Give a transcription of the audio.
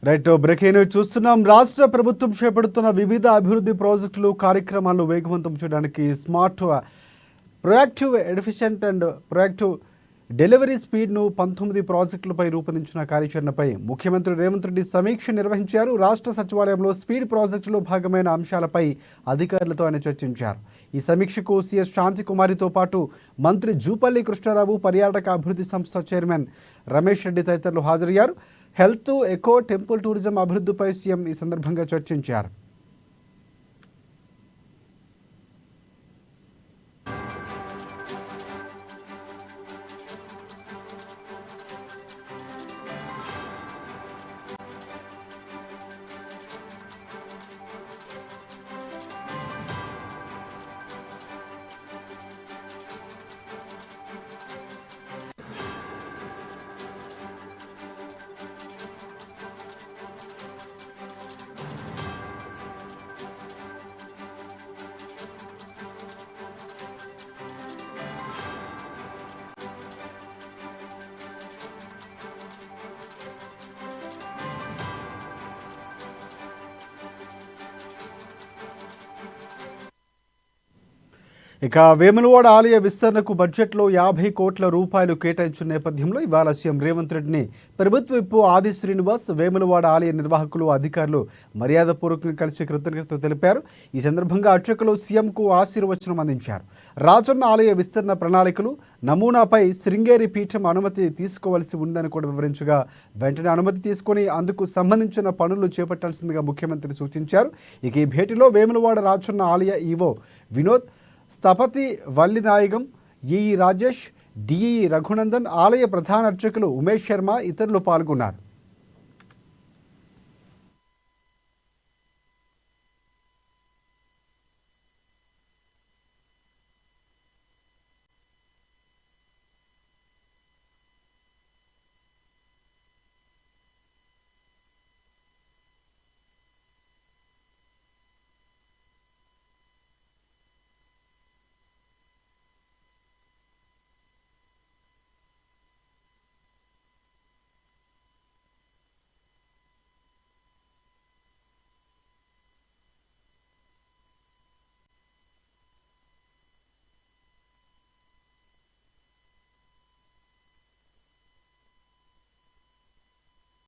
Right breaking news చూస్తున్నాం. రాష్ట్ర ప్రభుత్వం చేపడుతున్న వివిధ అభివృద్ధి ప్రాజెక్టులు కార్యక్రమాలను వేగవంతం చేయడానికి smart proactive efficient and proactive delivery స్పీడ్ను 19 ప్రాజెక్టులపై రూపొందించిన కార్యాచరణపై ముఖ్యమంత్రి రేవంత్ రెడ్డి సమీక్ష నిర్వహించారు. రాష్ట్ర సచివాలయంలో స్పీడ్ ప్రాజెక్టులో భాగమైన అంశాలపై అధికారులతో ఆయన చర్చించారు. ఈ సమీక్షకు సిఎస్ శాంతికుమారితో పాటు మంత్రి జూపల్లి కృష్ణారావు, పర్యాటక అభివృద్ధి సంస్థ చైర్మన్ రమేష్ రెడ్డి తదితరులు హాజరయ్యారు. హెల్త్, ఎకో, టెంపుల్ టూరిజం అభివృద్ధిపై సీఎం ఈ సందర్భంగా చర్చించారు. ఇక వేములవాడ ఆలయ విస్తరణకు బడ్జెట్లో 50 కోట్ల రూపాయలు కేటాయించిన నేపథ్యంలో ఇవాళ సీఎం రేవంత్ రెడ్డిని ప్రభుత్వ విప్ ఆది శ్రీనివాస్, వేములవాడ ఆలయ నిర్వాహకులు, అధికారులు మర్యాదపూర్వకంగా కలిసి కృతజ్ఞతలు తెలిపారు. ఈ సందర్భంగా అర్చకులు సీఎంకు ఆశీర్వచనం అందించారు. రాజన్న ఆలయ విస్తరణ ప్రణాళికలు నమూనాపై శృంగేరి పీఠం అనుమతి తీసుకోవాల్సి ఉందని కూడా వివరించగా, వెంటనే అనుమతి తీసుకొని అందుకు సంబంధించిన పనులు చేపట్టాల్సిందిగా ముఖ్యమంత్రి సూచించారు. ఇక ఈ భేటీలో వేములవాడ రాజన్న ఆలయ ఈవో వినోద్, స్థపతి వల్లినాయగం, ఈఈ రాజేష్, డిఈ రఘునందన్, ఆలయ ప్రధాన అర్చకులు ఉమేష్ శర్మ ఇతరులు పాల్గొన్నారు.